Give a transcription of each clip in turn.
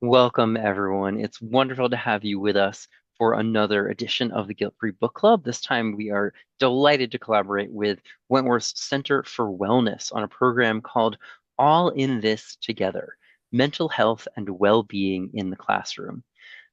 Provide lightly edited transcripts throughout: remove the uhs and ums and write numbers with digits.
Welcome, everyone. It's wonderful to have you with us for another edition of the Guilt-Free Book Club. This time, we are delighted to collaborate with Wentworth's Center for Wellness on a program called All in This Together: Mental Health and Well-Being in the Classroom.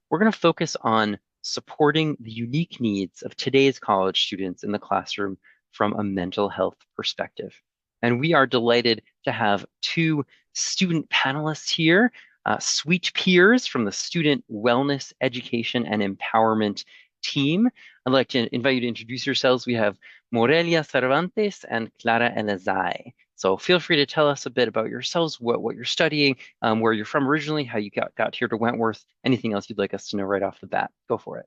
We're going to focus on supporting the unique needs of today's college students in the classroom from a mental health perspective. And we are delighted to have two student panelists here, sweet peers from the Student Wellness Education and Empowerment team. I'd like to invite you to introduce yourselves. We have Morelia Cervantes and Clara Elezai. So feel free to tell us a bit about yourselves, what you're studying, where you're from originally, how you got here to Wentworth, anything else you'd like us to know right off the bat. Go for it.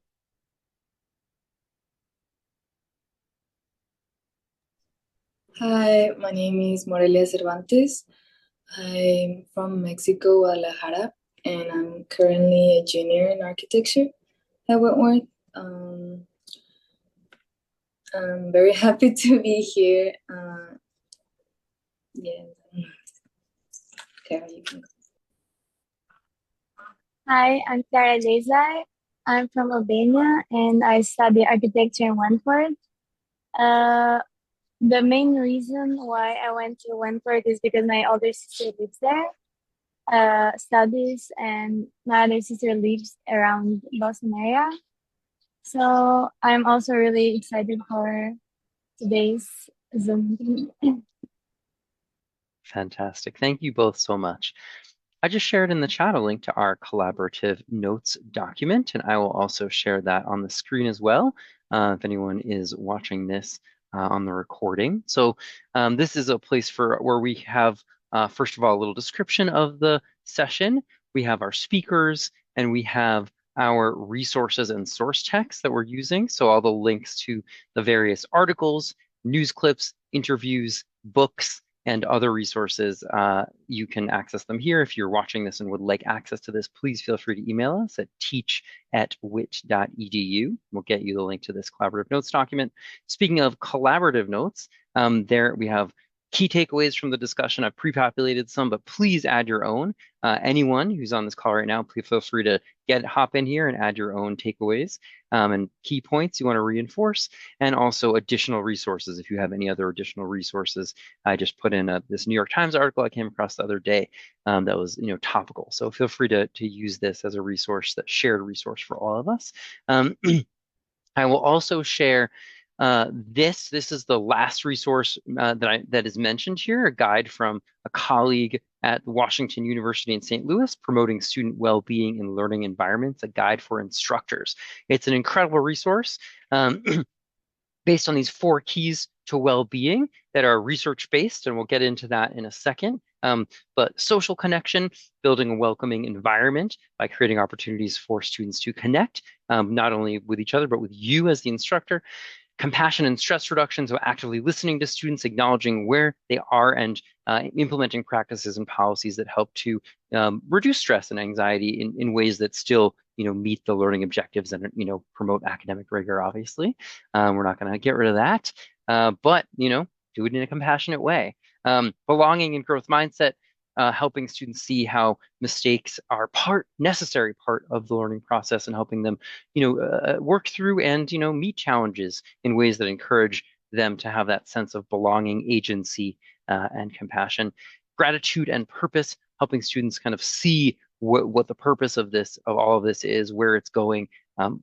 Hi, my name is Morelia Cervantes. I'm from Mexico, Guadalajara, and I'm currently a junior in architecture at Wentworth. Um, I'm very happy to be here. Yeah, Kara, you can go. Hi, I'm Clara Desai. I'm from Albania and I study architecture in Wentworth. Uh, the main reason why I went to Wentworth is because my older sister lives there, studies, and my other sister lives around Boston area. So I'm also really excited for today's Zoom meeting. Fantastic. Thank you both so much. I just shared in the chat a link to our collaborative notes document, and I will also share that on the screen as well, if anyone is watching this on the recording. So this is a place for where we have, first of all, a little description of the session. We have our speakers, and we have our resources and source text that we're using. So all the links to the various articles, news clips, interviews, books, and other resources, you can access them here. If you're watching this and would like access to this, please feel free to email us at teach@wit.edu. We'll get you the link to this collaborative notes document. Speaking of collaborative notes, there we have key takeaways from the discussion. I've pre-populated some, but please add your own. Anyone who's on this call right now, please feel free to hop in here and add your own takeaways and key points you want to reinforce, and also additional resources. If you have any other additional resources, I just put in this New York Times article I came across the other day that was, topical. So feel free to use this as a resource, that shared resource for all of us. I will also share this. This is the last resource that is mentioned here, a guide from a colleague at Washington University in St. Louis promoting student well-being in learning environments, a guide for instructors. It's an incredible resource. Based on these four keys to well-being that are research-based, and we'll get into that in a second. But social connection, building a welcoming environment by creating opportunities for students to connect, not only with each other, but with you as the instructor. Compassion and stress reduction, so actively listening to students, acknowledging where they are, and implementing practices and policies that help to reduce stress and anxiety in ways that still meet the learning objectives and promote academic rigor. Obviously, we're not going to get rid of that, but do it in a compassionate way. Belonging and growth mindset, helping students see how mistakes are necessary part of the learning process, and helping them work through and meet challenges in ways that encourage them to have that sense of belonging, agency, and compassion. Gratitude and purpose, helping students kind of see what the purpose of all of this is, where it's going,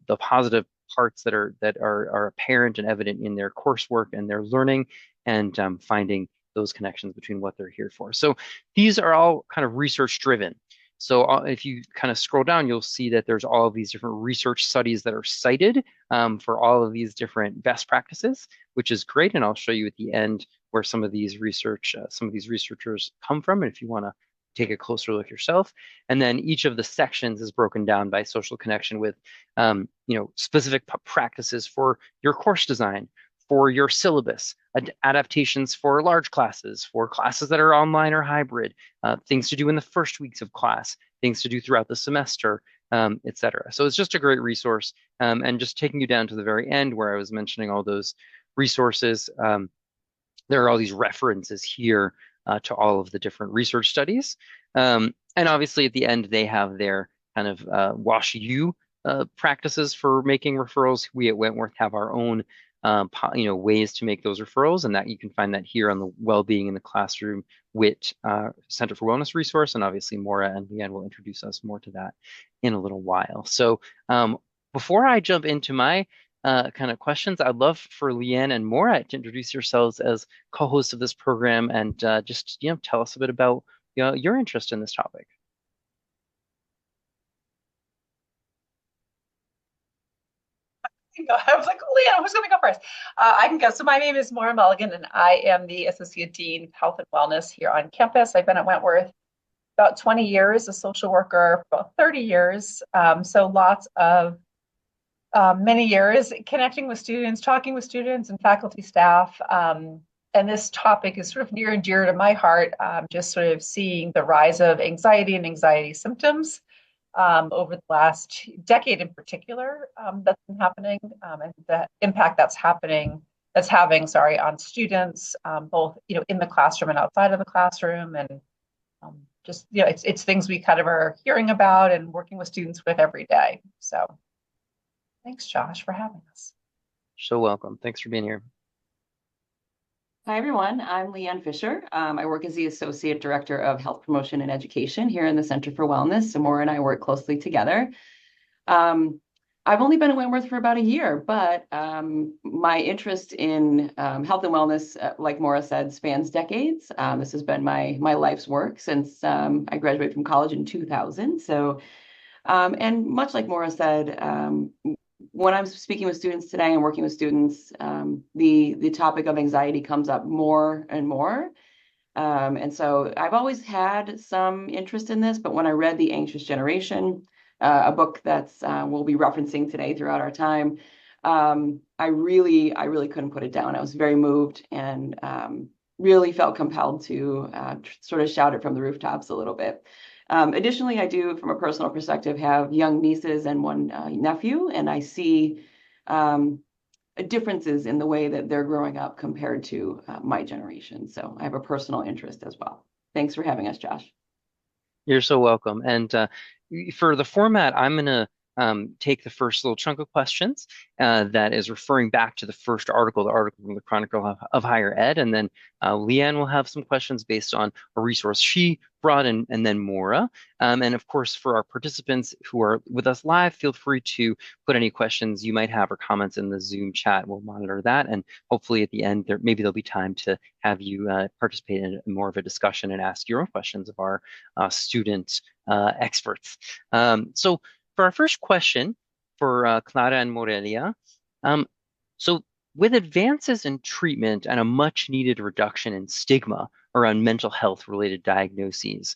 the positive parts that are apparent and evident in their coursework and their learning, and finding those connections between what they're here for. So these are all kind of research driven. So if you kind of scroll down, you'll see that there's all of these different research studies that are cited for all of these different best practices, which is great. And I'll show you at the end where some of these researchers come from, and if you want to take a closer look yourself. And then each of the sections is broken down by social connection with, specific practices for your course design, for your syllabus, adaptations for large classes, for classes that are online or hybrid, things to do in the first weeks of class, things to do throughout the semester, etc. So it's just a great resource. And just taking you down to the very end where I was mentioning all those resources, there are all these references here to all of the different research studies. And obviously, at the end, they have their kind of wash you practices for making referrals. We at Wentworth have our own, ways to make those referrals, and that you can find that here on the Wellbeing in the Classroom WIT Center for Wellness resource. And obviously, Maura and Leanne will introduce us more to that in a little while. So before I jump into my kind of questions, I'd love for Leanne and Maura to introduce yourselves as co-hosts of this program and just tell us a bit about your interest in this topic. I was like, oh, Leanne, who's going to go first? I can go. So my name is Maura Mulligan, and I am the Associate Dean of Health and Wellness here on campus. I've been at Wentworth about 20 years, a social worker for about 30 years. So lots of many years connecting with students, talking with students and faculty staff. And this topic is sort of near and dear to my heart, just sort of seeing the rise of anxiety and anxiety symptoms over the last decade in particular, that's been happening, and the impact that's having, on students, both in the classroom and outside of the classroom, and just it's things we kind of are hearing about and working with students with every day. So, thanks, Josh, for having us. So welcome. Thanks for being here. Hi, everyone. I'm Leanne Fisher. I work as the Associate Director of Health Promotion and Education here in the Center for Wellness. So Maura and I work closely together. I've only been at Wentworth for about a year, but my interest in health and wellness, like Maura said, spans decades. This has been my life's work since I graduated from college in 2000. So, and much like Maura said, when I'm speaking with students today and working with students, the topic of anxiety comes up more and more. And so I've always had some interest in this, but when I read The Anxious Generation, a book that's we'll be referencing today throughout our time, I really couldn't put it down. I was very moved and really felt compelled to sort of shout it from the rooftops a little bit. Additionally, I do, from a personal perspective, have young nieces and one nephew, and I see differences in the way that they're growing up compared to my generation. So I have a personal interest as well. Thanks for having us, Josh. You're so welcome. And for the format, I'm going to take the first little chunk of questions that is referring back to the first article, the article from the Chronicle of Higher Ed. And then Leanne will have some questions based on a resource she brought in, and then Maura. And of course, for our participants who are with us live, feel free to put any questions you might have or comments in the Zoom chat. We'll monitor that. And hopefully at the end, maybe there'll be time to have you participate in more of a discussion and ask your own questions of our student experts. So for our first question for Clara and Morelia, so with advances in treatment and a much needed reduction in stigma around mental health related diagnoses,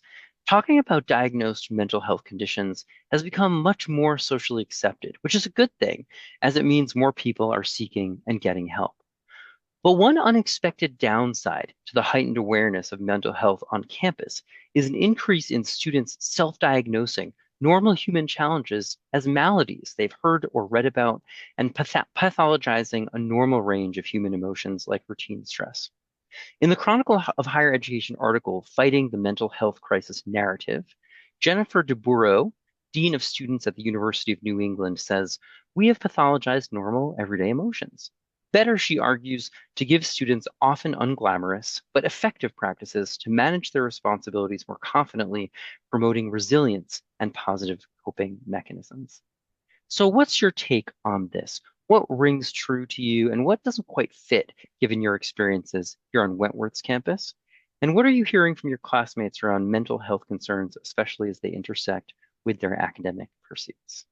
talking about diagnosed mental health conditions has become much more socially accepted, which is a good thing, as it means more people are seeking and getting help. But one unexpected downside to the heightened awareness of mental health on campus is an increase in students self-diagnosing normal human challenges as maladies they've heard or read about, and pathologizing a normal range of human emotions like routine stress. In the Chronicle of Higher Education article, Fighting the Mental Health Crisis Narrative, Jennifer DeBurrow, Dean of Students at the University of New England, says, "We have pathologized normal, everyday emotions. Better," she argues, "to give students often unglamorous but effective practices to manage their responsibilities more confidently, promoting resilience and positive coping mechanisms." So what's your take on this? What rings true to you and what doesn't quite fit given your experiences here on Wentworth's campus? And what are you hearing from your classmates around mental health concerns, especially as they intersect with their academic pursuits?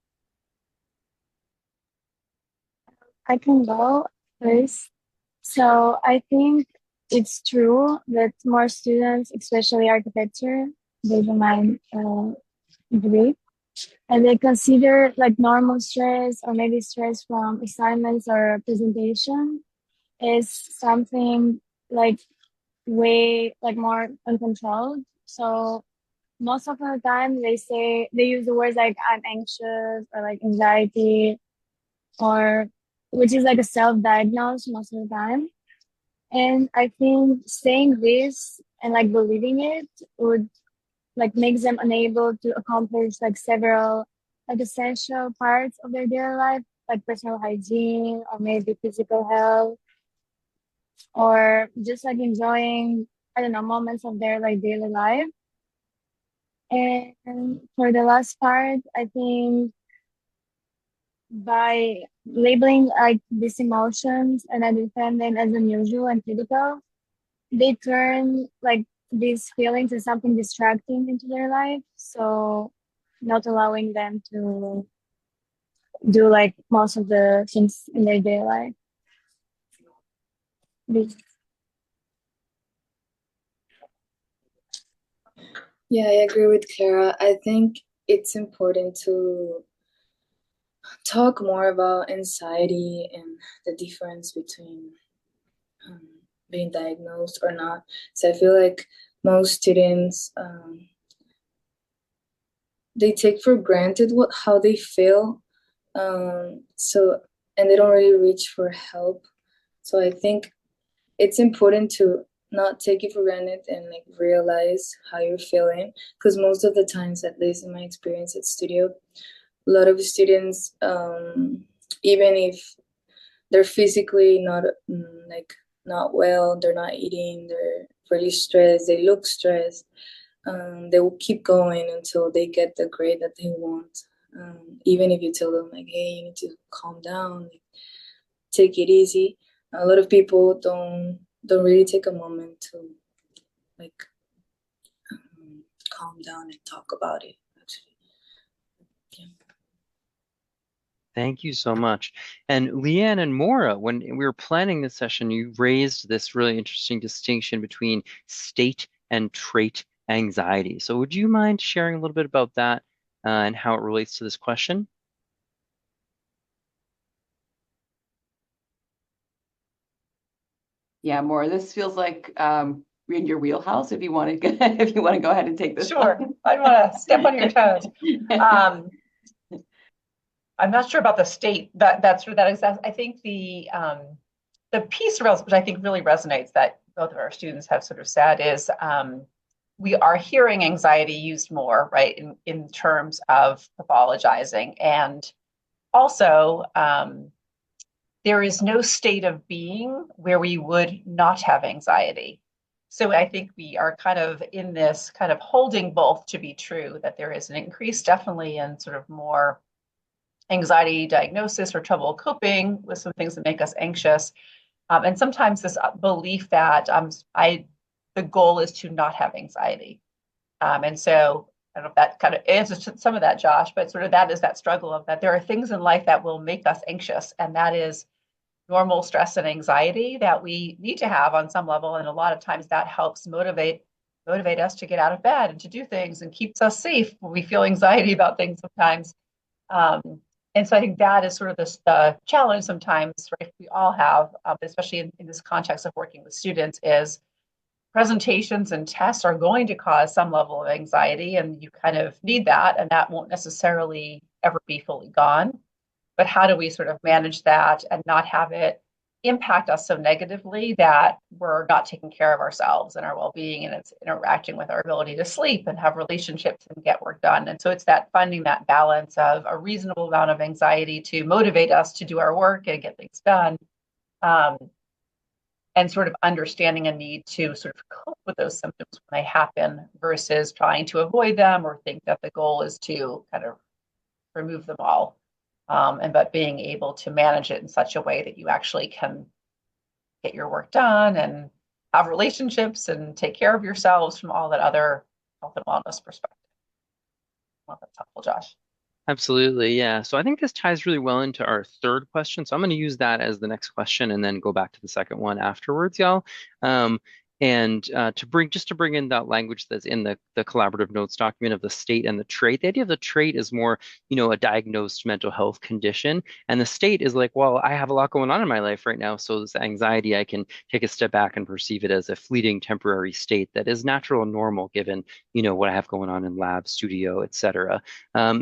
I can go first. So I think it's true that more students, especially architecture, they don't mind degree, and they consider like normal stress or maybe stress from assignments or presentation is something like way like more uncontrolled. So most of the time they use the words like I'm anxious or like anxiety, or which is like a self-diagnose most of the time. And I think saying this and like believing it would like makes them unable to accomplish like several like essential parts of their daily life, like personal hygiene or maybe physical health, or just like enjoying, I don't know, moments of their like daily life. And for the last part, I think by labeling like these emotions and identifying them as unusual and critical, they turn like these feelings as something distracting into their life. So not allowing them to do like most of the things in their daily life. This- Yeah, I agree with Clara. I think it's important to talk more about anxiety and the difference between um, being diagnosed or not. So I feel like most students they take for granted how they feel, so and they don't really reach for help. So I think it's important to not take it for granted and like realize how you're feeling, because most of the times, at least in my experience at studio, a lot of students, even if they're physically not like not well, they're not eating, they're really stressed, they look stressed, they will keep going until they get the grade that they want. Even if you tell them like, hey, you need to calm down, like, take it easy. A lot of people don't really take a moment to like calm down and talk about it. Actually, yeah. Thank you so much. And Leanne and Maura, when we were planning this session, you raised this really interesting distinction between state and trait anxiety. So would you mind sharing a little bit about that and how it relates to this question? Yeah, more. This feels like in your wheelhouse. If you want to, if you want to go ahead and take this. Sure. One. I don't want to step on your toes. I'm not sure about the state that's sort of that exact. I think the piece which I think really resonates that both of our students have sort of said is we are hearing anxiety used more, right, in terms of pathologizing, and also there is no state of being where we would not have anxiety. So I think we are kind of in this kind of holding both to be true, that there is an increase definitely in sort of more anxiety diagnosis or trouble coping with some things that make us anxious. And sometimes this belief that the goal is to not have anxiety. And so I don't know if that kind of answers to some of that, Josh, but sort of that is that struggle of that there are things in life that will make us anxious, and that is normal stress and anxiety that we need to have on some level. And a lot of times that helps motivate us to get out of bed and to do things and keeps us safe when we feel anxiety about things sometimes. Um, and so I think that is sort of the challenge sometimes, right? We all have, especially in this context of working with students, is presentations and tests are going to cause some level of anxiety, and you kind of need that, and that won't necessarily ever be fully gone. But how do we sort of manage that and not have it impact us so negatively that we're not taking care of ourselves and our well-being, and it's interacting with our ability to sleep and have relationships and get work done. And so it's that finding that balance of a reasonable amount of anxiety to motivate us to do our work and get things done, um, and sort of understanding a need to sort of cope with those symptoms when they happen versus trying to avoid them or think that the goal is to kind of remove them all. But being able to manage it in such a way that you actually can get your work done and have relationships and take care of yourselves from all that other health and wellness perspective. Well, that's helpful, Josh. Absolutely, yeah. So I think this ties really well into our third question. So I'm going to use that as the next question and then go back to the second one afterwards, y'all. And to bring in that language that's in the collaborative notes document of the state and the trait. The idea of the trait is more, a diagnosed mental health condition, and the state is like, well, I have a lot going on in my life right now, so this anxiety, I can take a step back and perceive it as a fleeting temporary state that is natural and normal given, what I have going on in lab, studio, etc.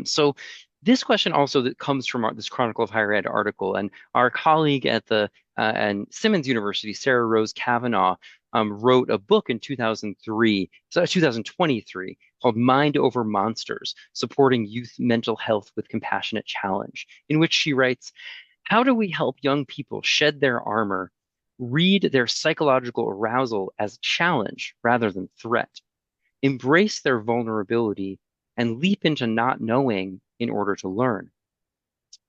So this question also that comes from this Chronicle of Higher Ed article, and our colleague at the and Simmons University, Sarah Rose Kavanaugh, wrote a book in 2023, so 2023, called Mind Over Monsters, Supporting Youth Mental Health with Compassionate Challenge, in which she writes, how do we help young people shed their armor, read their psychological arousal as challenge rather than threat, embrace their vulnerability, and leap into not knowing in order to learn?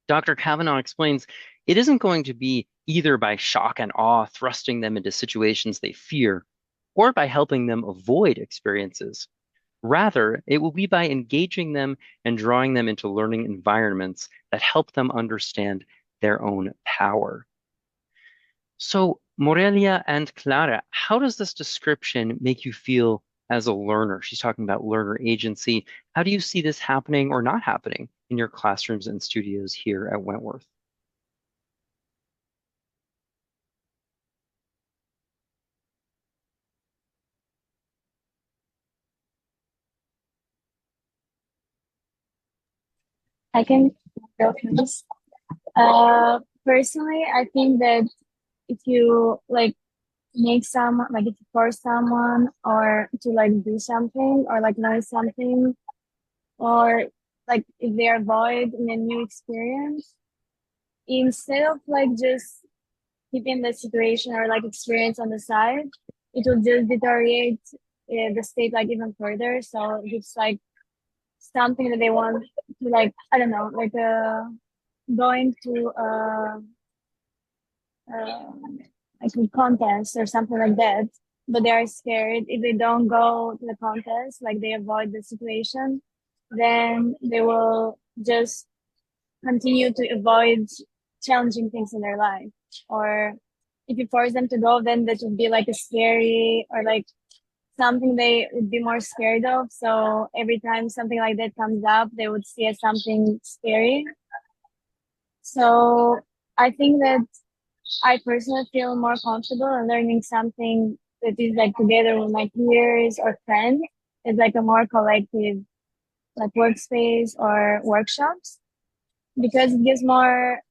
Dr. Kavanaugh explains it isn't going to be either by shock and awe thrusting them into situations they fear, or by helping them avoid experiences. Rather, it will be by engaging them and drawing them into learning environments that help them understand their own power. So, Morelia and Clara, how does this description make you feel as a learner? She's talking about learner agency. How do you see this happening or not happening in your classrooms and studios here at Wentworth? I can go first. Personally, I think that if you like make some like if you force someone or to like do something or like learn something or like if they avoid in a new experience, instead of like just keeping the situation or like experience on the side, it will just deteriorate the state like even further. So it's like something that they want to like I don't know like going to like a contest or something like that, but they are scared if they don't go to the contest, like they avoid the situation, then they will just continue to avoid challenging things in their life. Or if you force them to go, then that would be like a scary or like something they would be more scared of. So every time something like that comes up, they would see it as something scary. So I think that I personally feel more comfortable in learning something that is like together with my peers or friends. It's like a more collective like workspace or workshops because it gives more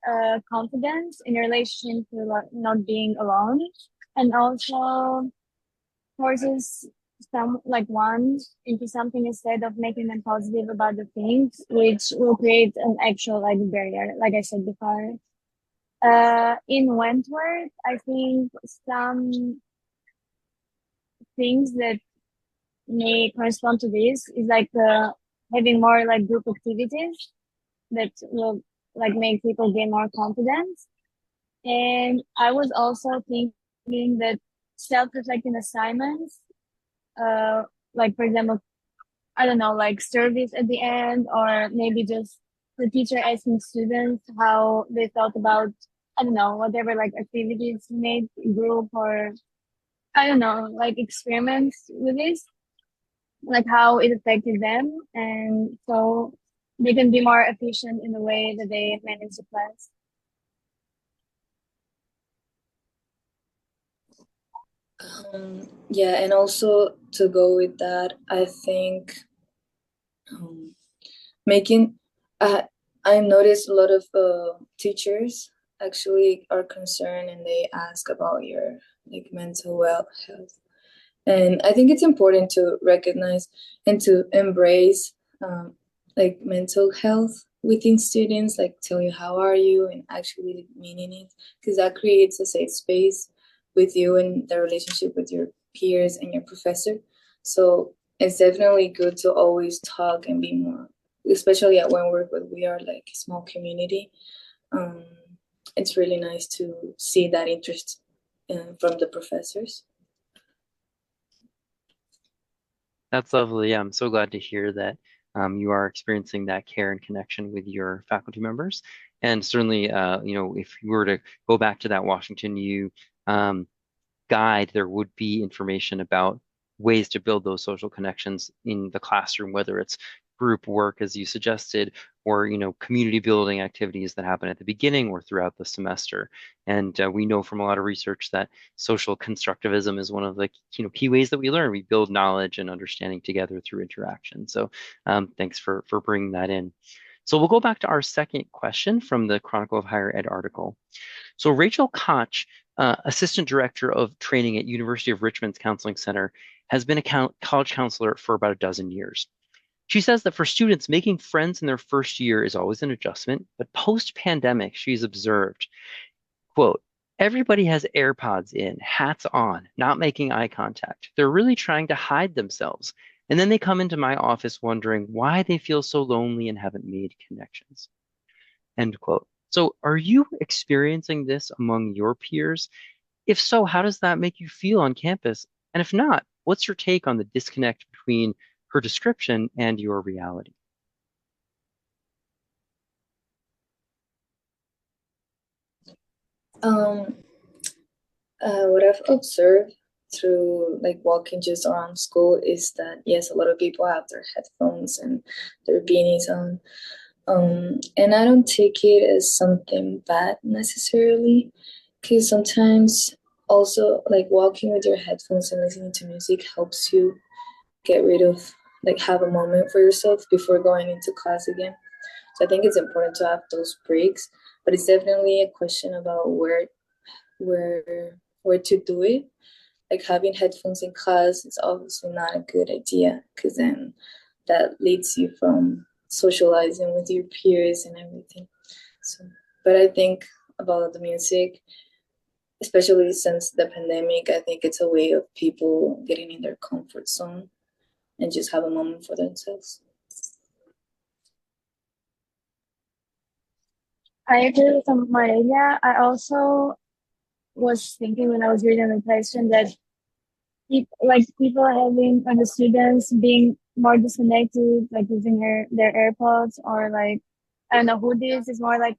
confidence in your relationship to like, not being alone, and also forces some like one into something instead of making them positive about the things, which will create an actual like barrier, like I said before. In Wentworth, I think some things that may correspond to this is like having more like group activities that will like make people gain more confidence. And I was also thinking that self-reflecting assignments, uh, like for example, I don't know, like service at the end, or maybe just the teacher asking students how they thought about, I don't know, whatever like activities made group or I don't know, like experiments with this, like how it affected them. And so they can be more efficient in the way that they manage the class. Yeah, and also to go with that, I think making I noticed a lot of teachers actually are concerned and they ask about your like mental well health. And I think it's important to recognize and to embrace like mental health within students, like tell you how are you and actually meaning it, because that creates a safe space with you and the relationship with your peers and your professor. So it's definitely good to always talk and be more, especially at Wentworth where we are like a small community. Um, it's really nice to see that interest from the professors. That's lovely. Yeah, I'm so glad to hear that you are experiencing that care and connection with your faculty members. And certainly, if you were to go back to that Washington U guide, there would be information about ways to build those social connections in the classroom, whether it's group work, as you suggested, or community building activities that happen at the beginning or throughout the semester. And we know from a lot of research that social constructivism is one of the key ways that we learn. We build knowledge and understanding together through interaction. So thanks for bringing that in. So we'll go back to our second question from the Chronicle of Higher Ed article. So Rachel Koch, Assistant Director of Training at University of Richmond's Counseling Center, has been a college counselor for about a dozen years. She says that for students, making friends in their first year is always an adjustment, but post-pandemic, she's observed, quote, everybody has AirPods in, hats on, not making eye contact. They're really trying to hide themselves. And then they come into my office wondering why they feel so lonely and haven't made connections. End quote. So are you experiencing this among your peers? If so, how does that make you feel on campus? And if not, what's your take on the disconnect between her description and your reality? Um, what I've observed through like walking just around school is that yes, a lot of people have their headphones and their beanies on. And I don't take it as something bad necessarily, because sometimes also like walking with your headphones and listening to music helps you get rid of like have a moment for yourself before going into class again. So I think it's important to have those breaks, but it's definitely a question about where to do it. Like having headphones in class is obviously not a good idea because then that leads you from socializing with your peers and everything. So, but I think about the music, especially since the pandemic, I think it's a way of people getting in their comfort zone and just have a moment for themselves. I agree with Maria. I also was thinking when I was reading the question that people having and the students being more disconnected, like using their AirPods or like I don't know who this is more like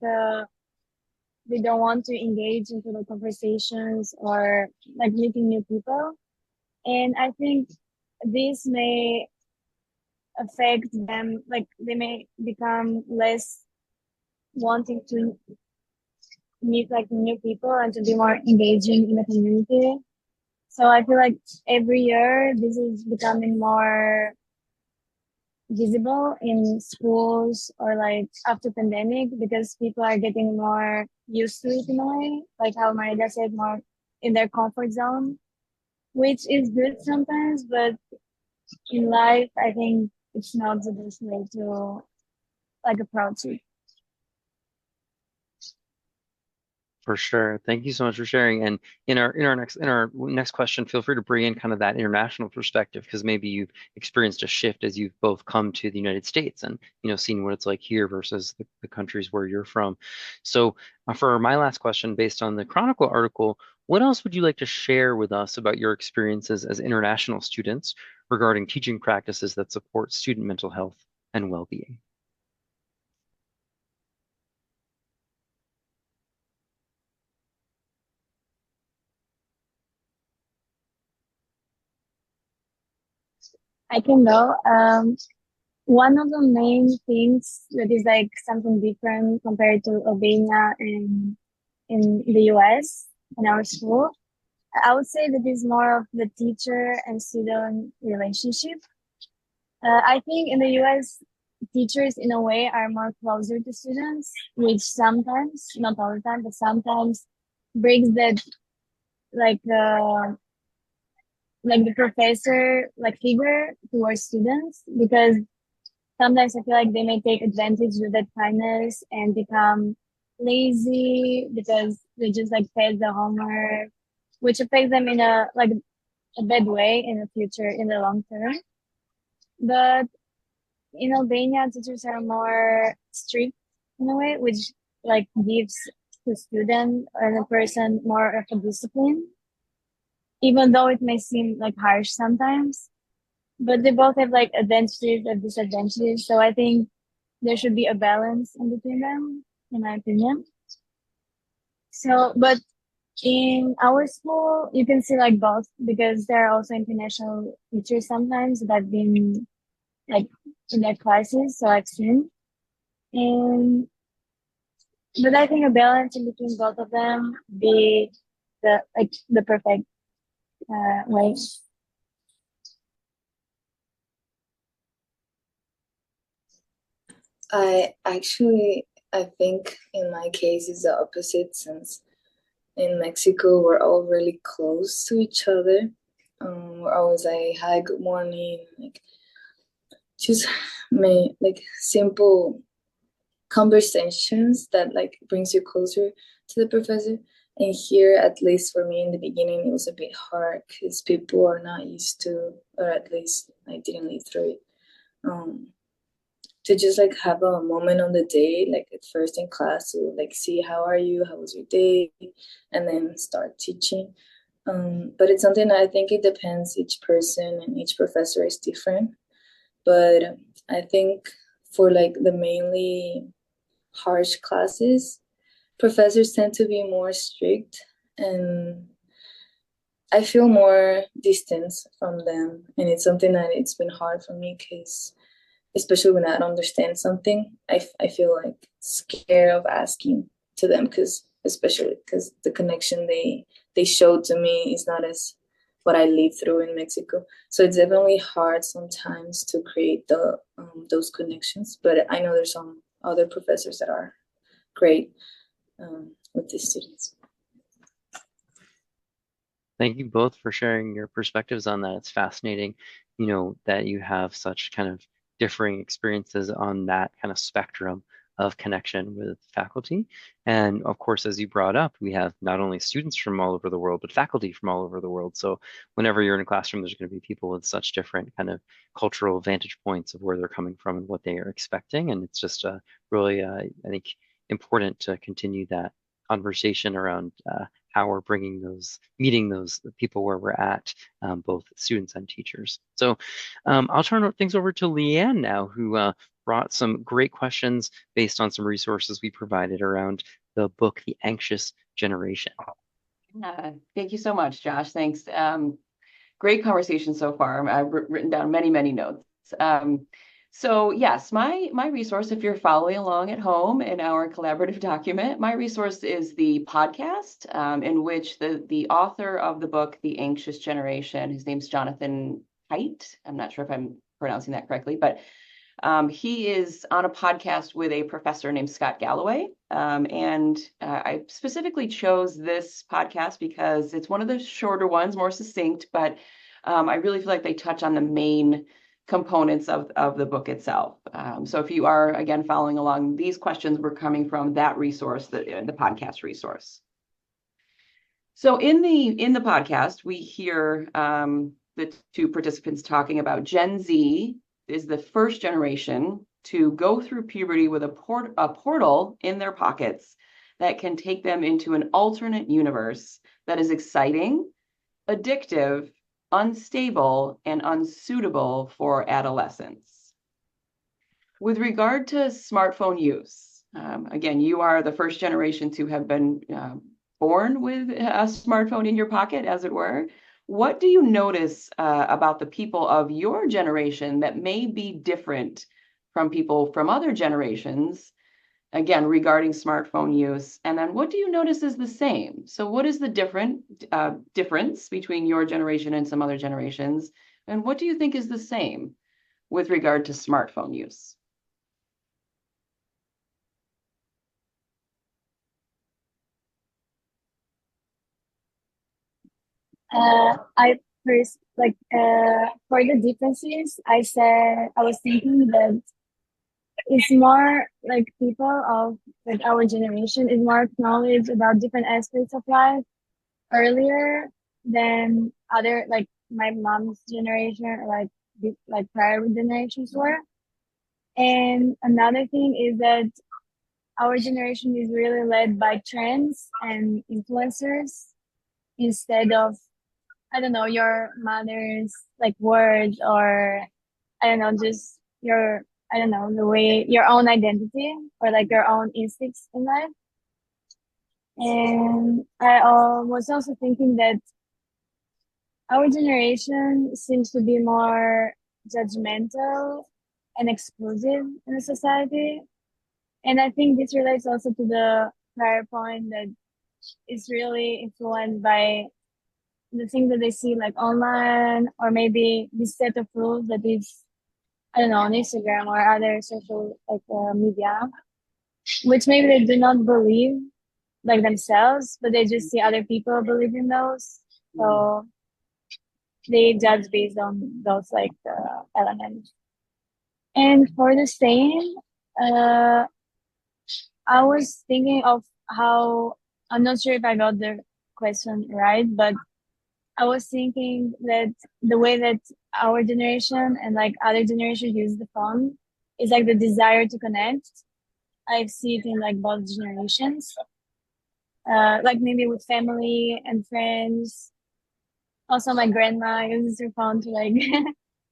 they don't want to engage into the conversations or like meeting new people. And I think this may affect them, like they may become less wanting to meet like new people and to be more engaging in the community. So I feel like every year this is becoming more visible in schools or like after pandemic because people are getting more used to it in a way, like how Maria said, more in their comfort zone, which is good sometimes, but in life, I think it's not the best way to like approach it. For sure. Thank you so much for sharing. And in our next question, feel free to bring in kind of that international perspective because maybe you've experienced a shift as you've both come to the United States and seen what it's like here versus the countries where you're from. So for my last question, based on the Chronicle article, what else would you like to share with us about your experiences as international students regarding teaching practices that support student mental health and well-being? I can go. One of the main things that is like something different compared to Albania in the US in our school, I would say that is more of the teacher and student relationship. I think in the US, teachers in a way are more closer to students, which sometimes, not all the time, but sometimes brings that like the professor like figure towards students because sometimes I feel like they may take advantage of that kindness and become lazy because they just like fail the homework, which affects them in a like a bad way in the future in the long term. But in Albania, teachers are more strict in a way, which like gives the student and the person more of a discipline, even though it may seem like harsh sometimes. But they both have like advantages and disadvantages. So I think there should be a balance in between them, in my opinion. So, but in our school, you can see like both because there are also international teachers sometimes that have been like in their classes, so I've seen. And but I think a balance in between both of them be the perfect way. I think in my case it's the opposite since in Mexico we're all really close to each other. we're always like, hi, good morning, like just like simple conversations that like brings you closer to the professor. And here, at least for me in the beginning, it was a bit hard because people are not used to, or at least I didn't live through it. To just like have a moment on the day, like at first in class, to like see how are you, how was your day, and then start teaching. But it's something that I think it depends each person and each professor is different. But I think for like the mainly harsh classes, professors tend to be more strict, and I feel more distance from them. And it's something that it's been hard for me because especially when I don't understand something, I feel like scared of asking to them because especially because the connection they showed to me is not as what I lived through in Mexico. So it's definitely hard sometimes to create the those connections. But I know there's some other professors that are great with the students. Thank you both for sharing your perspectives on that. It's fascinating, that you have such kind of differing experiences on that kind of spectrum of connection with faculty. And of course, as you brought up, we have not only students from all over the world, but faculty from all over the world. So whenever you're in a classroom, there's going to be people with such different kind of cultural vantage points of where they're coming from and what they are expecting. And it's just really, I think, important to continue that conversation around how we're meeting those people where we're at, both students and teachers. So I'll turn things over to Leanne now, who brought some great questions based on some resources we provided around the book, The Anxious Generation. Thank you so much, Josh. Thanks. Great conversation so far. I've written down many, many notes. So yes, my resource, if you're following along at home in our collaborative document, my resource is the podcast in which the author of the book, The Anxious Generation, his name's Jonathan Haidt. I'm not sure if I'm pronouncing that correctly, but he is on a podcast with a professor named Scott Galloway. And I specifically chose this podcast because it's one of the shorter ones, more succinct, but I really feel like they touch on the main components of the book itself. So if you are, again, following along, these questions were coming from that resource, the podcast resource. So in the podcast, we hear the two participants talking about Gen Z is the first generation to go through puberty with a portal in their pockets that can take them into an alternate universe that is exciting, addictive, unstable, and unsuitable for adolescence. With regard to smartphone use, again, you are the first generation to have been born with a smartphone in your pocket, as it were. What do you notice about the people of your generation that may be different from people from other generations, again, regarding smartphone use? And then what do you notice is the same? So what is the difference between your generation and some other generations? And what do you think is the same with regard to smartphone use? I first for the differences, I was thinking that it's more like people of like our generation is more knowledge about different aspects of life earlier than other like my mom's generation or like prior generations were. And another thing is that our generation is really led by trends and influencers instead of, I don't know, your mother's like words, or I don't know, just your, I don't know, the way your own identity or like your own instincts in life. And I was also thinking that our generation seems to be more judgmental and exclusive in the society. And I think this relates also to the prior point that it's really influenced by the things that they see like online, or maybe this set of rules that is, I don't know, on Instagram or other social like media, which maybe they do not believe like themselves, but they just see other people believe in those. So they judge based on those like elements. And for the same, I was thinking of how, I'm not sure if I got the question right, but I was thinking that the way that our generation and like other generations use the phone is like the desire to connect. I see it in like both generations, like maybe with family and friends. Also, my grandma uses her phone to like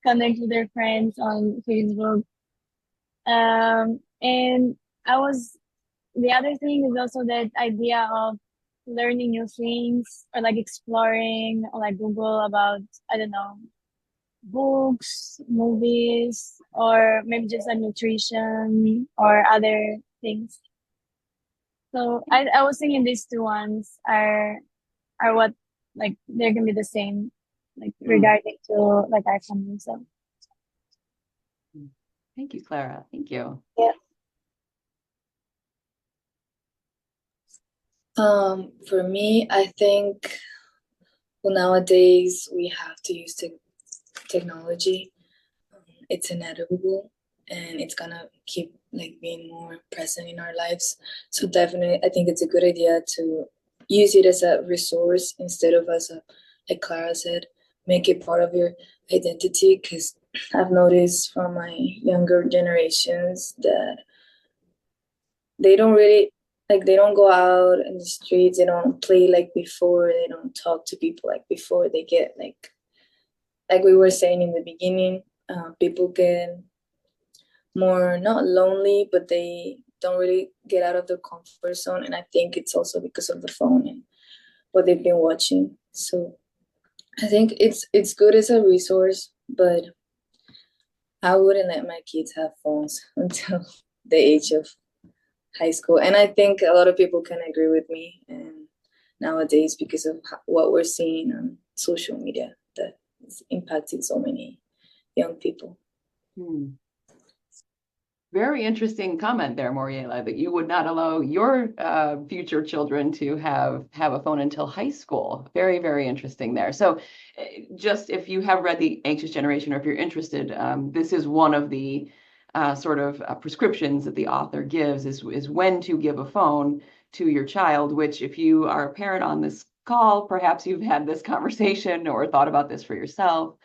connect with her friends on Facebook. And I was the other thing is also that idea of learning new things or like exploring or like Google about, I don't know, books, movies, or maybe just like nutrition or other things. So I was thinking these two ones are what like they're gonna be the same like regarding to like iPhone. So Thank you, Clara. Thank you. yeah. For me, I think, well, nowadays we have to use technology. It's inevitable, and it's gonna keep like being more present in our lives. So definitely, I think it's a good idea to use it as a resource instead of as a, like Clara said, make it part of your identity. Because I've noticed from my younger generations that they don't really like they don't go out in the streets, they don't play like before, they don't talk to people like before. They get like we were saying in the beginning, people get more not lonely, but they don't really get out of their comfort zone, and I think it's also because of the phone and what they've been watching. So I think it's good as a resource, but I wouldn't let my kids have phones until the age of high school. And I think a lot of people can agree with me, and nowadays because of what we're seeing on social media that is impacting so many young people. Very interesting comment there, Moriela, that you would not allow your future children to have a phone until high school. Very, very interesting there. So just if you have read The Anxious Generation, or if you're interested, this is one of the sort of prescriptions that the author gives is when to give a phone to your child, which if you are a parent on this call, perhaps you've had this conversation or thought about this for yourself.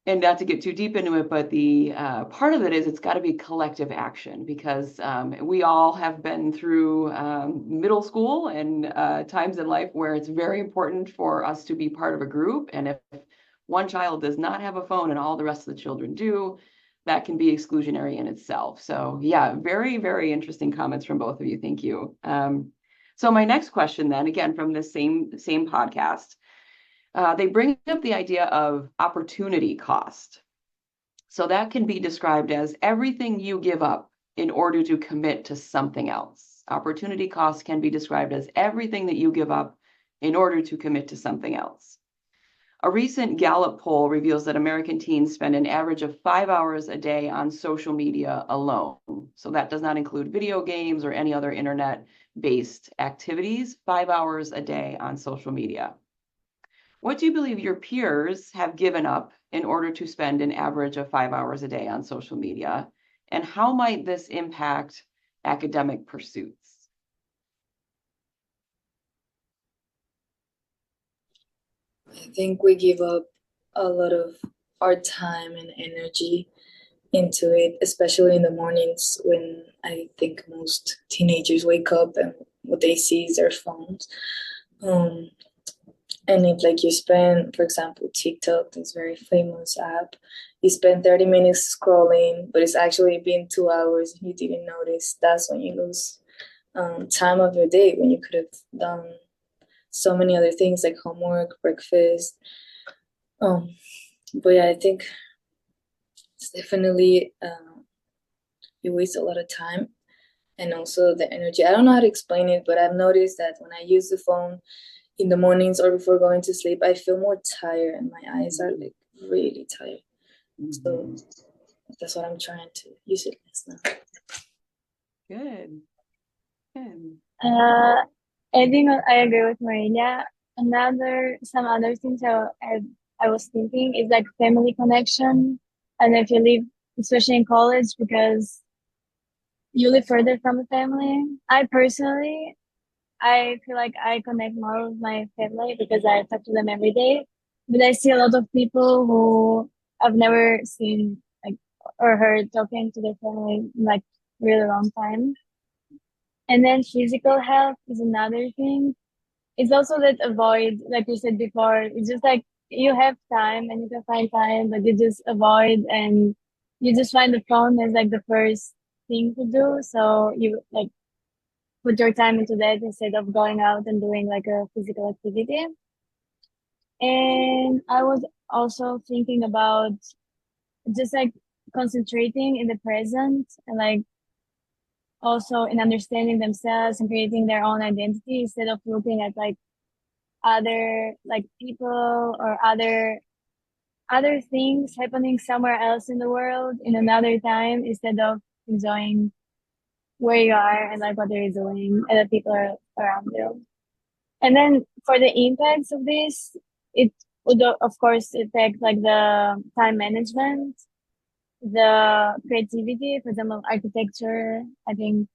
And not to get too deep into it, but the part of it is it's got to be collective action, because we all have been through middle school and times in life where it's very important for us to be part of a group. And if one child does not have a phone and all the rest of the children do, that can be exclusionary in itself. So yeah, very, very interesting comments from both of you. Thank you. So my next question then, again, from this same podcast, they bring up the idea of opportunity cost. So that can be described as everything you give up in order to commit to something else. Opportunity cost can be described as everything that you give up in order to commit to something else. A recent Gallup poll reveals that American teens spend an average of 5 hours a day on social media alone. So that does not include video games or any other internet-based activities. 5 hours a day on social media. What do you believe your peers have given up in order to spend an average of 5 hours a day on social media? And how might this impact academic pursuits? I think we give up a lot of our time and energy into it, especially in the mornings when I think most teenagers wake up and what they see is their phones. And if like you spend, for example, TikTok, this very famous app, you spend 30 minutes scrolling, but it's actually been 2 hours and you didn't notice. That's when you lose time of your day, when you could have done so many other things like homework, breakfast. But yeah, I think it's definitely you waste a lot of time and also the energy. I don't know how to explain it, but I've noticed that when I use the phone in the mornings or before going to sleep, I feel more tired and my eyes are like really tired. So that's what I'm trying to use it less now. Good. Good. I think I agree with Maria. some other things I was thinking is like family connection. And if you live, especially in college, because you live further from the family. I feel like I connect more with my family because I talk to them every day. But I see a lot of people who I've never seen like or heard talking to their family in like really long time. And then physical health is another thing. It's also that avoid, like you said before, it's just like you have time and you can find time, but you just avoid and you just find the phone as like the first thing to do. So you like put your time into that instead of going out and doing like a physical activity. And I was also thinking about just like concentrating in the present and like also in understanding themselves and creating their own identity instead of looking at like other like people or other things happening somewhere else in the world in another time instead of enjoying where you are and like what you're doing and the people are around you. And then for the impacts of this, it would of course affect like the time management, the creativity, for example, architecture. I think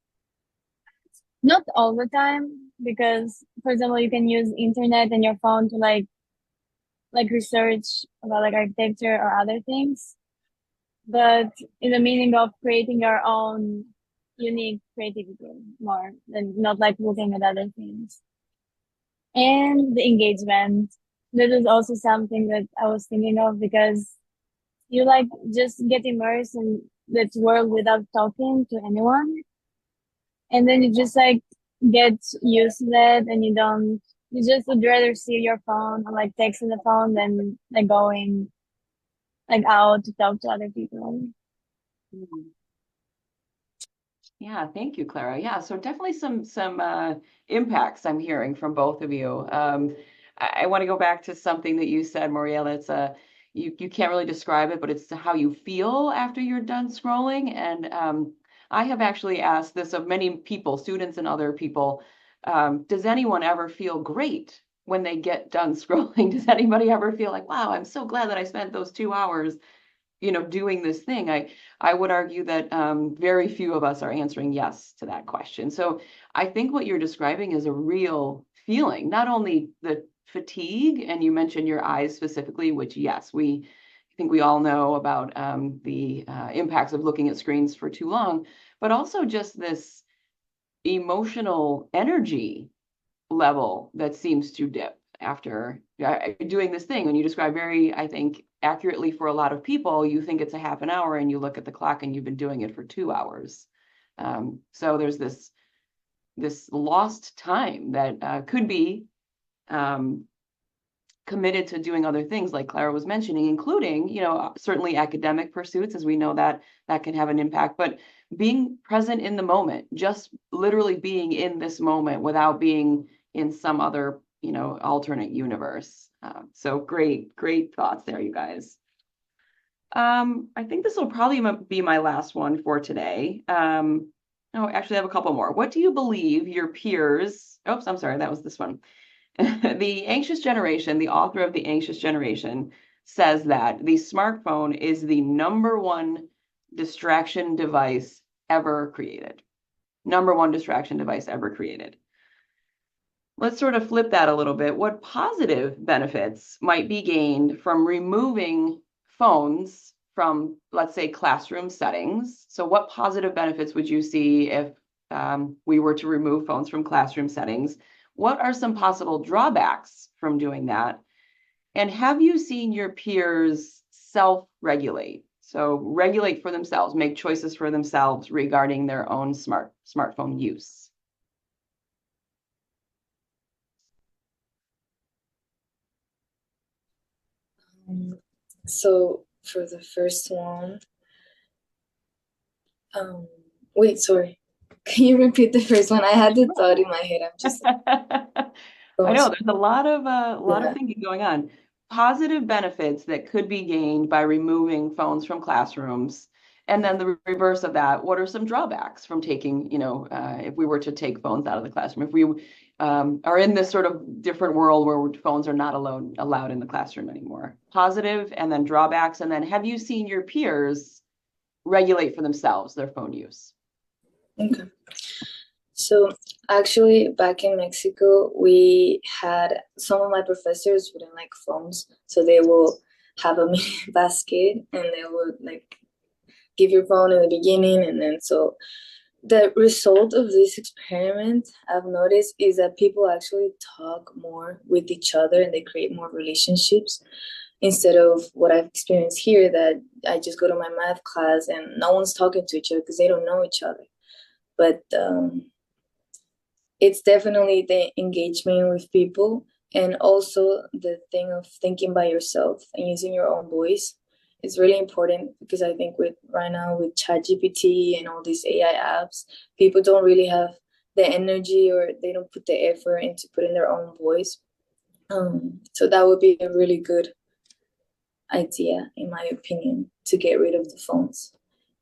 not all the time because, for example, you can use internet and your phone to like research about like architecture or other things, but in the meaning of creating your own unique creativity more than not like looking at other things. And the engagement, that is also something that I was thinking of because you like just get immersed in that world without talking to anyone. And then you just like get used to that and you just would rather see your phone or like text on the phone than like going like out to talk to other people. Mhm. Yeah, thank you, Clara. Yeah, so definitely some impacts I'm hearing from both of you. I want to go back to something that you said, Moriela. It's you can't really describe it, but it's how you feel after you're done scrolling. And I have actually asked this of many people, students and other people. Does anyone ever feel great when they get done scrolling? Does anybody ever feel like, wow, I'm so glad that I spent those 2 hours doing this thing? I would argue that very few of us are answering yes to that question. So I think what you're describing is a real feeling, not only the fatigue, and you mentioned your eyes specifically, which yes, I think we all know about the impacts of looking at screens for too long, but also just this emotional energy level that seems to dip after doing this thing. When you describe very, I think, accurately for a lot of people, you think it's a half an hour and you look at the clock and you've been doing it for 2 hours. So there's this lost time that could be committed to doing other things like Clara was mentioning, including, certainly academic pursuits, as we know that can have an impact, but being present in the moment, just literally being in this moment without being in some other, alternate universe. So great thoughts there, you guys. I think this will probably be my last one for today. No, actually I have a couple more. What do you believe your peers, oops, I'm sorry, that was this one. The Anxious Generation, the author of The Anxious Generation, says that the smartphone is the #1 distraction device ever created. #1 distraction device ever created. Let's sort of flip that a little bit. What positive benefits might be gained from removing phones from, let's say, classroom settings? So what positive benefits would you see if we were to remove phones from classroom settings? What are some possible drawbacks from doing that? And have you seen your peers self-regulate? So regulate for themselves, make choices for themselves regarding their own smartphone use. So for the first one, wait, sorry. Can you repeat the first one? I had the thought in my head. I'm just I know there's a lot of thinking going on. Positive benefits that could be gained by removing phones from classrooms. And then the reverse of that, what are some drawbacks from taking, if we were to take phones out of the classroom? are in this sort of different world where phones are not allowed in the classroom anymore. Positive and then drawbacks. And then have you seen your peers regulate for themselves their phone use? Okay. So actually, back in Mexico, we had some of my professors wouldn't like phones, so they will have a mini basket and they would like give your phone in the beginning, and then so the result of this experiment I've noticed is that people actually talk more with each other and they create more relationships instead of what I've experienced here, that I just go to my math class and no one's talking to each other because they don't know each other. But it's definitely the engagement with people, and also the thing of thinking by yourself and using your own voice is really important, because I think with right now with ChatGPT and all these AI apps, people don't really have the energy, or they don't put the effort into putting their own voice. So that would be a really good idea, in my opinion, to get rid of the phones.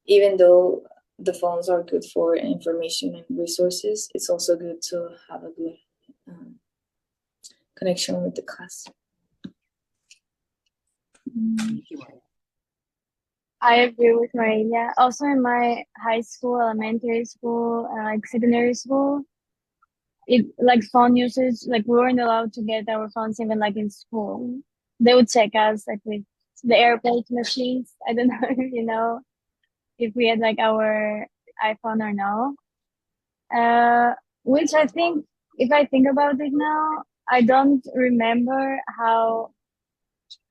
Even though the phones are good for information and resources, it's also good to have a good connection with the class. I agree with Maria. Also, in my high school, elementary school, like secondary school, it like phone usage, like we weren't allowed to get our phones even like in school. They would check us like with the airplane machines. I don't know if you know if we had like our iPhone or no. Which I think, if I think about it now, I don't remember how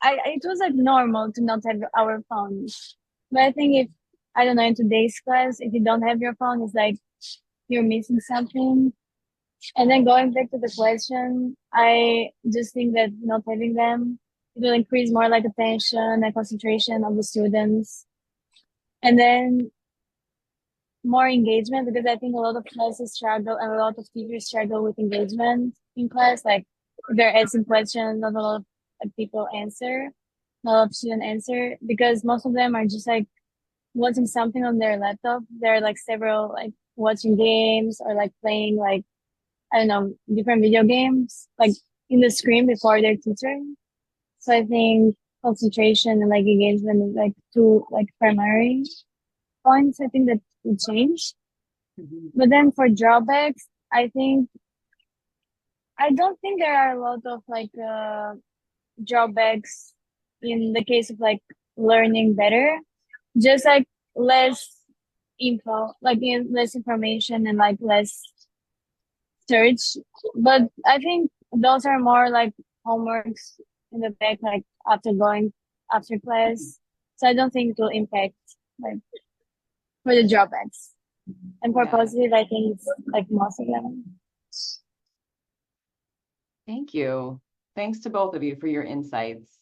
it was like normal to not have our phones. But I think if, I don't know, in today's class, if you don't have your phone, it's like you're missing something. And then going back to the question, I just think that not having them, it will increase more like attention and concentration of the students. And then more engagement, because I think a lot of classes struggle and a lot of teachers struggle with engagement in class. Like if they're asking questions, not a lot of like, people answer, not a lot of students answer, because most of them are just like watching something on their laptop. There are like several like watching games or like playing like, I don't know, different video games like in the screen before their teacher. So I think concentration and like engagement is like two like primary points I think that would change. But then for drawbacks, I don't think there are a lot of like drawbacks in the case of like learning better. Just like less info, like less information and like less search. But I think those are more like homeworks in the back, like after class. So I don't think it will impact like for the drawbacks. And for positive, I think it's like most of them. Thank you. Thanks to both of you for your insights.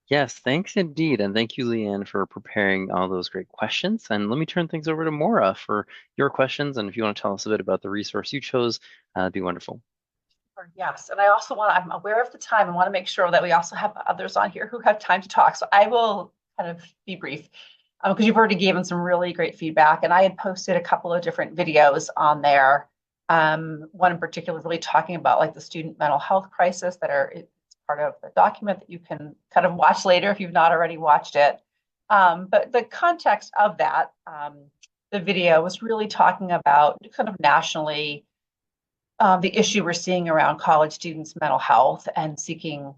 Yes, thanks indeed. And thank you, Leanne, for preparing all those great questions. And let me turn things over to Maura for your questions. And if you want to tell us a bit about the resource you chose, that'd be wonderful. Yes, and I also I'm aware of the time and want to make sure that we also have others on here who have time to talk. So I will kind of be brief, because you've already given some really great feedback, and I had posted a couple of different videos on there. One in particular really talking about like the student mental health crisis it's part of the document that you can kind of watch later if you've not already watched it. But the context of that, the video was really talking about kind of nationally the issue we're seeing around college students' mental health and seeking,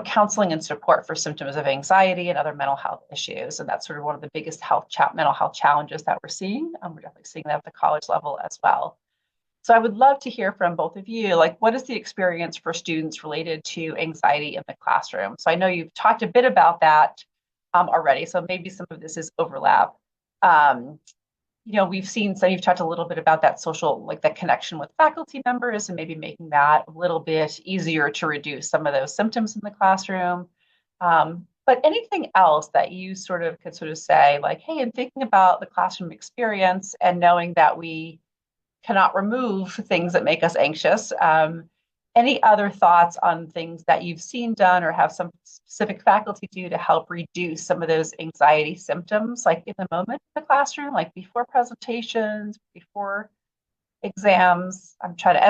counseling and support for symptoms of anxiety and other mental health issues. And that's sort of one of the biggest mental health challenges that we're seeing. We're definitely seeing that at the college level as well. So I would love to hear from both of you, like what is the experience for students related to anxiety in the classroom? So I know you've talked a bit about that already, so maybe some of this is overlap. We've seen, so you've talked a little bit about that social, like that connection with faculty members and maybe making that a little bit easier to reduce some of those symptoms in the classroom. But anything else that you could say, like, hey, in thinking about the classroom experience and knowing that we cannot remove things that make us anxious, Any other thoughts on things that you've seen done or have some specific faculty do to help reduce some of those anxiety symptoms, like in the moment in the classroom, like before presentations, before exams? I'm trying to,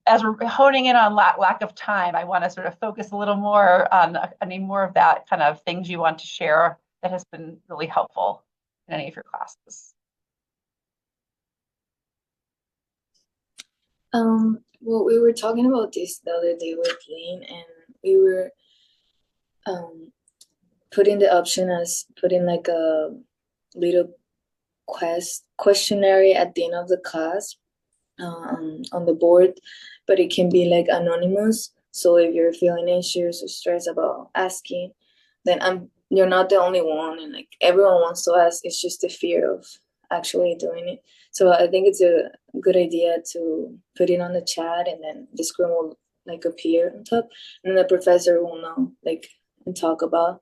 as we're honing in on lack of time, I want to sort of focus a little more on any more of that kind of things you want to share that has been really helpful in any of your classes. Well, we were talking about this the other day with Lane, and we were putting the option as putting like a little questionnaire at the end of the class on the board, but it can be like anonymous. So if you're feeling anxious or stressed about asking, then you're not the only one, and like everyone wants to ask. It's just the fear of actually doing it. So I think it's a good idea to put it on the chat, and then the screen will like appear on top, and the professor will know like and talk about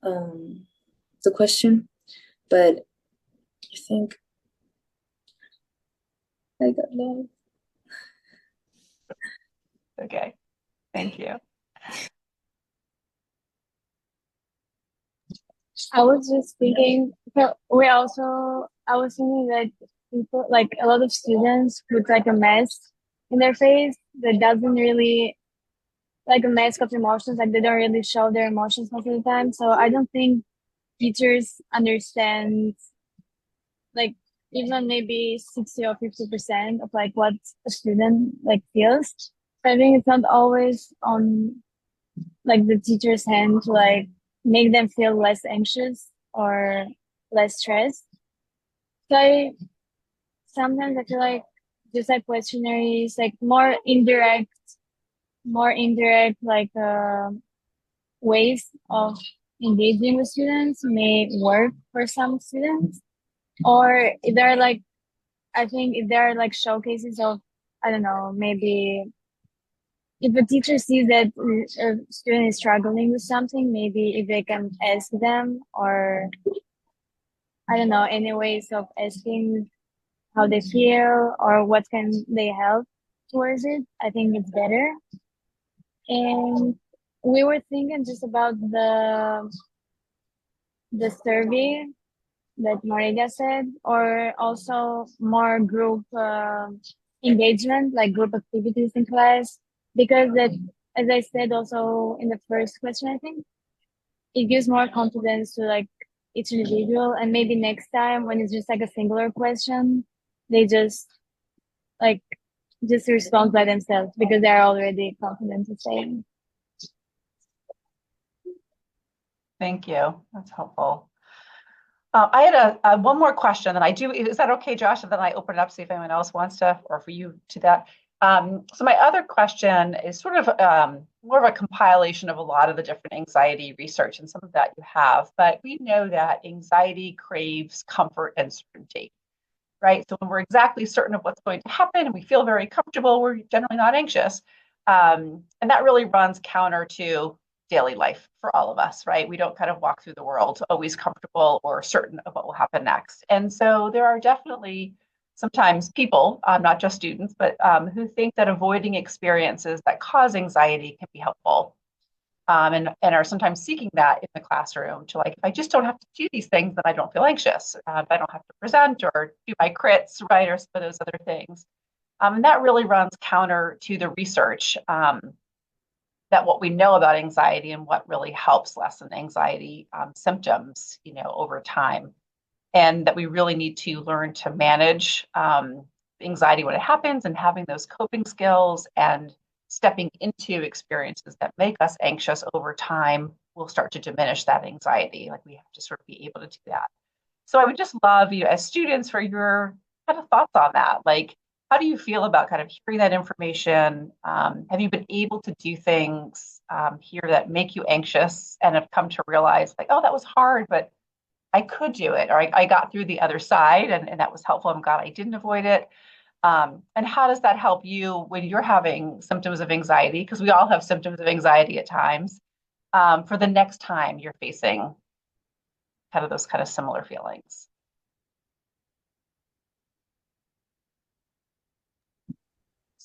the question. But I think I got lost. Okay, thank you. I was just thinking, I was thinking that people, like a lot of students put like a mask in their face that doesn't really, like a mask of emotions, like they don't really show their emotions most of the time. So I don't think teachers understand, like even maybe 60 or 50% of like what a student like feels. So I think it's not always on like the teacher's hand to like make them feel less anxious or less stressed. So sometimes I feel like just like questionnaires, like more indirect like ways of engaging with students may work for some students. Or if there are like, I think if there are like showcases of, I don't know, maybe if a teacher sees that a student is struggling with something, maybe if they can ask them, or I don't know, any ways of asking how they feel or what can they help towards it, I think it's better. And we were thinking just about the survey that Maria said, or also more group engagement, like group activities in class, because that, as I said also in the first question, I think it gives more confidence to like each individual, and maybe next time when it's just like a singular question, they like just respond by themselves because they're already confident to say. Thank you. That's helpful. I had a one more question, and is that okay, Josh? And then I open it up, see if anyone else wants to, or for you to that. So my other question is sort of more of a compilation of a lot of the different anxiety research, and some of that you have, but we know that anxiety craves comfort and certainty, right? So when we're exactly certain of what's going to happen and we feel very comfortable, we're generally not anxious. And that really runs counter to daily life for all of us, right? We don't kind of walk through the world always comfortable or certain of what will happen next. And so there are definitely sometimes people, not just students, but who think that avoiding experiences that cause anxiety can be helpful. And are sometimes seeking that in the classroom to, like, if I just don't have to do these things, then I don't feel anxious. If I don't have to present or do my crits, right, or some of those other things. And that really runs counter to the research that what we know about anxiety and what really helps lessen anxiety symptoms, over time. And that we really need to learn to manage anxiety when it happens, and having those coping skills and stepping into experiences that make us anxious over time will start to diminish that anxiety. Like, we have to sort of be able to do that. So I would just love you as students for your kind of thoughts on that. Like, how do you feel about kind of hearing that information? Have you been able to do things here that make you anxious and have come to realize, like, oh, that was hard, but I could do it, or I got through the other side, and that was helpful. I'm glad I didn't avoid it. And how does that help you when you're having symptoms of anxiety? Because we all have symptoms of anxiety at times, for the next time you're facing kind of those kind of similar feelings.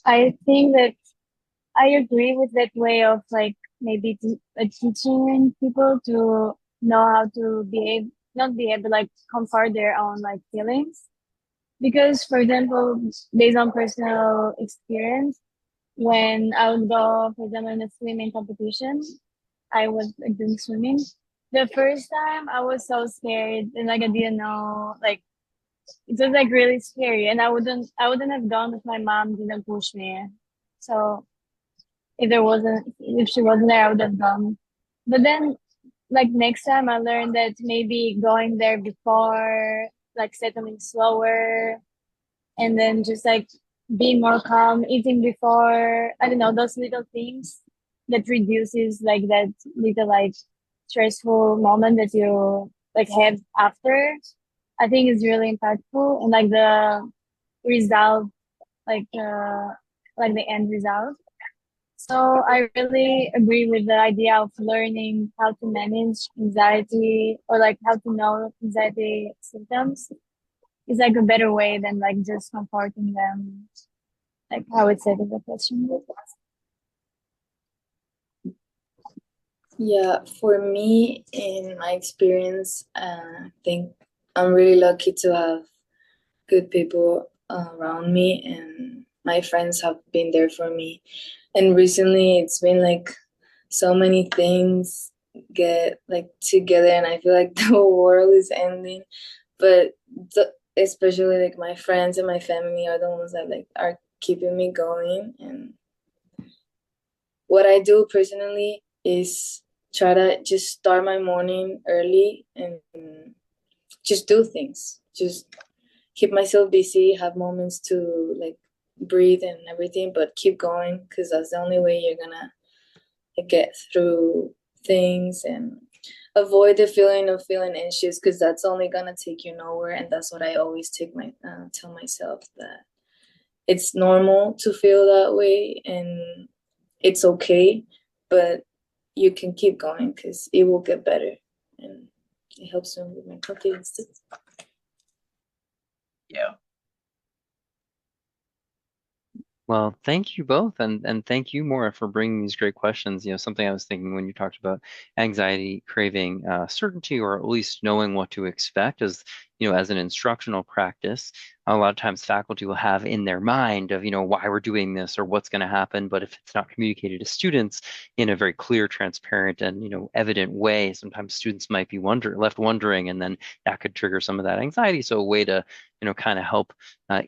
I think that I agree with that way of like maybe teaching people to know how to behave, not behave, but like comfort their own like feelings. Because, for example, based on personal experience, when I would go, for example, in a swimming competition, I was like doing swimming. The first time I was so scared and like I didn't know, like it was like really scary, and I wouldn't have gone if my mom didn't push me. So if she wasn't there, I would have gone. But then like next time I learned that maybe going there before, like settling slower, and then just like being more calm, eating before, I don't know, those little things that reduces like that little like stressful moment that you like have after, I think is really impactful, and like the result, like like the end result. So I really agree with the idea of learning how to manage anxiety, or like how to know anxiety symptoms is like a better way than like just comforting them, like how it said in the question. Yeah, for me, in my experience, I think I'm really lucky to have good people around me, and my friends have been there for me. And recently, it's been like so many things get like together, and I feel like the whole world is ending. But especially like my friends and my family are the ones that like are keeping me going. And what I do personally is try to just start my morning early and just do things. Just keep myself busy, have moments to like breathe and everything, but keep going because that's the only way you're gonna get through things, and avoid the feeling of feeling anxious because that's only gonna take you nowhere. And that's what I always tell myself, that it's normal to feel that way and it's okay, but you can keep going because it will get better, and it helps me with my confidence too. Yeah. Well, thank you both, and thank you, Maura, for bringing these great questions. Something I was thinking when you talked about anxiety, craving certainty, or at least knowing what to expect as an instructional practice. A lot of times faculty will have in their mind of, why we're doing this or what's going to happen. But if it's not communicated to students in a very clear, transparent, and, evident way, sometimes students might be left wondering, and then that could trigger some of that anxiety. So a way to, kind of help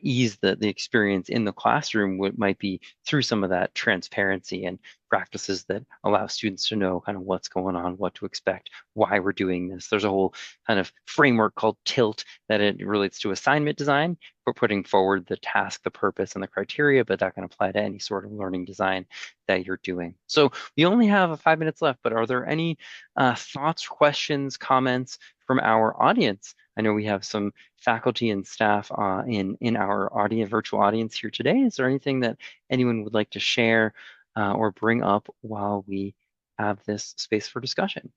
ease the experience in the classroom might be through some of that transparency and practices that allow students to know kind of what's going on, what to expect, why we're doing this. There's a whole kind of framework called TILT that it relates to assignment design for putting forward the task, the purpose, and the criteria, but that can apply to any sort of learning design that you're doing. So we only have 5 minutes left, but are there any thoughts, questions, comments from our audience? I know we have some faculty and staff in our virtual audience here today. Is there anything that anyone would like to share or bring up while we have this space for discussion?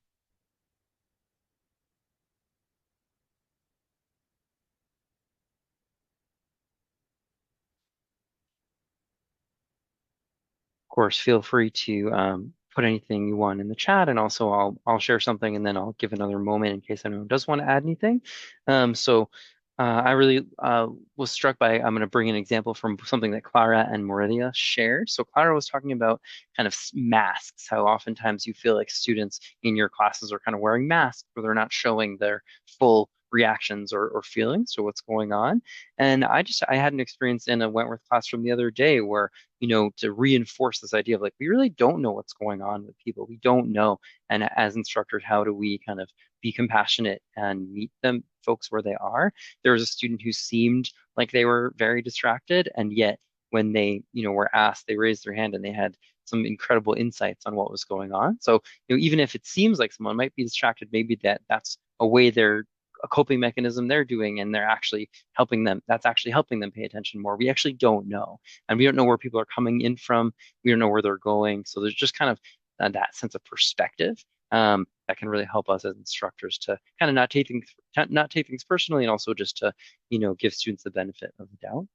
Of course, feel free to put anything you want in the chat, and also I'll share something, and then I'll give another moment in case anyone does want to add anything. I really was struck by, I'm going to bring an example from something that Clara and Morelia shared. So Clara was talking about kind of masks, how oftentimes you feel like students in your classes are kind of wearing masks, or they're not showing their full reactions or feelings to what's going on. And I had an experience in a Wentworth classroom the other day where, to reinforce this idea of like, we really don't know what's going on with people. We don't know. And as instructors, how do we kind of be compassionate and meet folks where they are? There was a student who seemed like they were very distracted, and yet when they, were asked, they raised their hand and they had some incredible insights on what was going on. So, even if it seems like someone might be distracted, maybe that's a way they're a coping mechanism they're doing, and they're actually helping them. That's actually helping them pay attention more. We actually don't know, and we don't know where people are coming in from. We don't know where they're going. So there's just kind of that sense of perspective that can really help us as instructors to kind of not take things personally, and also just to, give students the benefit of the doubt.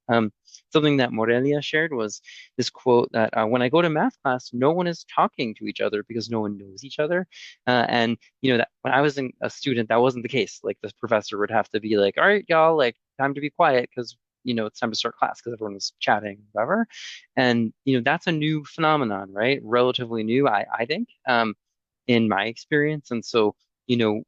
Something that Morelia shared was this quote that when I go to math class, no one is talking to each other because no one knows each other. And that when I was a student, that wasn't the case. Like the professor would have to be like, all right, y'all, like time to be quiet because it's time to start class because everyone was chatting, whatever. And that's a new phenomenon, right? Relatively new, I think, in my experience. And so, you know,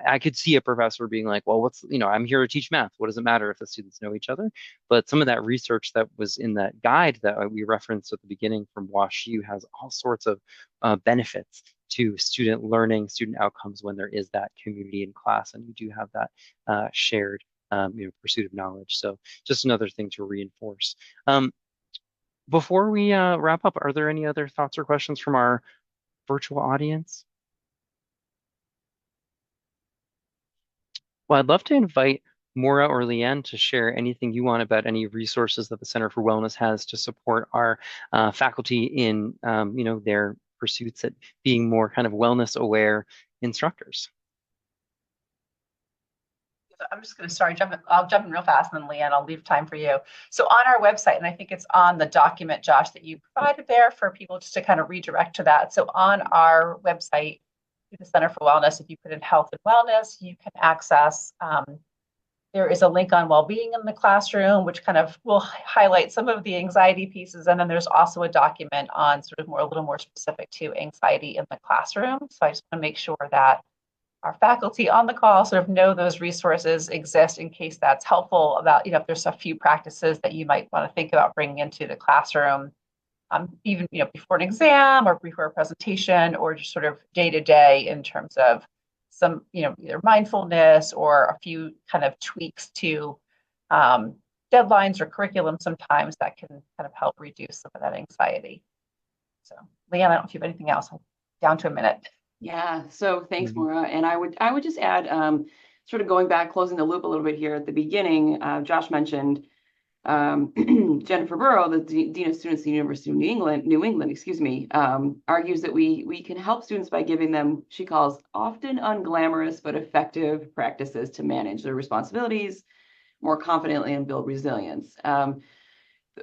I could see a professor being like, well, I'm here to teach math. What does it matter if the students know each other? But some of that research that was in that guide that we referenced at the beginning from WashU has all sorts of benefits to student learning, student outcomes when there is that community in class and you do have that shared pursuit of knowledge. So just another thing to reinforce. Before we wrap up, are there any other thoughts or questions from our virtual audience? Well, I'd love to invite Maura or Leanne to share anything you want about any resources that the Center for Wellness has to support our faculty in, their pursuits at being more kind of wellness aware instructors. I'm just going to I'll jump in real fast and then Leanne, I'll leave time for you. So on our website, and I think it's on the document, Josh, that you provided there for people just to kind of redirect to that. So on our website, the Center for Wellness, if you put in health and wellness, you can access, there is a link on Wellbeing in the classroom, which kind of will highlight some of the anxiety pieces. And then there's also a document on sort of a little more specific to anxiety in the classroom. So I just want to make sure that our faculty on the call sort of know those resources exist in case that's helpful about, if there's a few practices that you might want to think about bringing into the classroom, even, before an exam or before a presentation or just sort of day to day in terms of some, either mindfulness or a few kind of tweaks to deadlines or curriculum sometimes that can kind of help reduce some of that anxiety. So Leanne, I don't know if you have anything else. I'm down to a minute. Yeah, so thanks, Maura. And I would just add, sort of going back, closing the loop a little bit here at the beginning, Josh mentioned Jennifer Burrow, the Dean of Students at the University of New England, argues that we can help students by giving them, she calls, often unglamorous but effective practices to manage their responsibilities more confidently and build resilience. I'm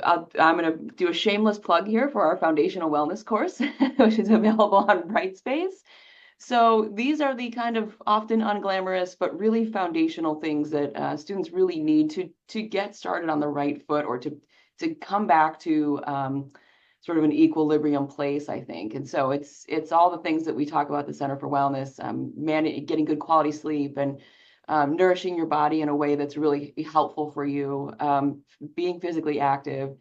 going to do a shameless plug here for our foundational wellness course, which is available on Brightspace. So these are the kind of often unglamorous, but really foundational things that students really need to get started on the right foot or to come back to sort of an equilibrium place, I think. And so it's all the things that we talk about at the Center for Wellness, getting good quality sleep and nourishing your body in a way that's really helpful for you, being physically active.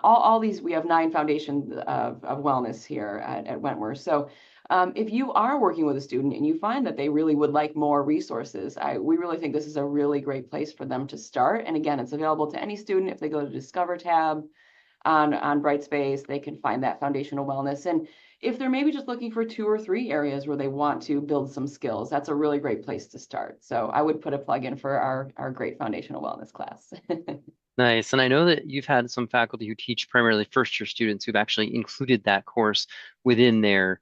All these, we have 9 foundations of wellness here at Wentworth. So if you are working with a student and you find that they really would like more resources, we really think this is a really great place for them to start. And again, it's available to any student. If they go to the Discover tab on Brightspace, they can find that foundational wellness. And if they're maybe just looking for 2 or 3 areas where they want to build some skills, that's a really great place to start. So I would put a plug in for our great foundational wellness class. Nice. And I know that you've had some faculty who teach primarily first-year students who've actually included that course within their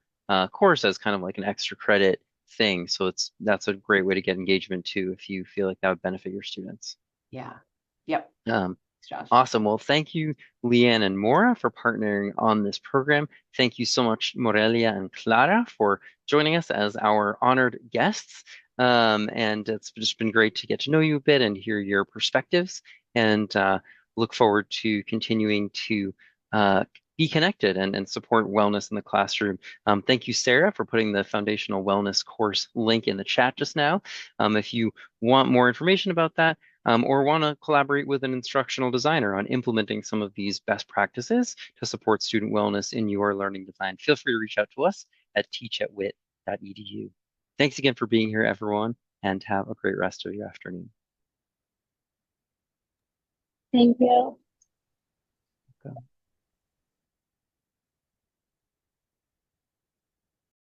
course as kind of like an extra credit thing. So that's a great way to get engagement too, if you feel like that would benefit your students. Yeah. Yep. Josh. Awesome. Well, thank you, Leanne and Maura, for partnering on this program. Thank you so much, Morelia and Clara, for joining us as our honored guests. And it's just been great to get to know you a bit and hear your perspectives, and look forward to continuing to be connected and support wellness in the classroom. Thank you, Sarah, for putting the foundational wellness course link in the chat just now. If you want more information about that, or want to collaborate with an instructional designer on implementing some of these best practices to support student wellness in your learning design, feel free to reach out to us at teach@wit.edu. Thanks again for being here, everyone, and have a great rest of your afternoon. Thank you.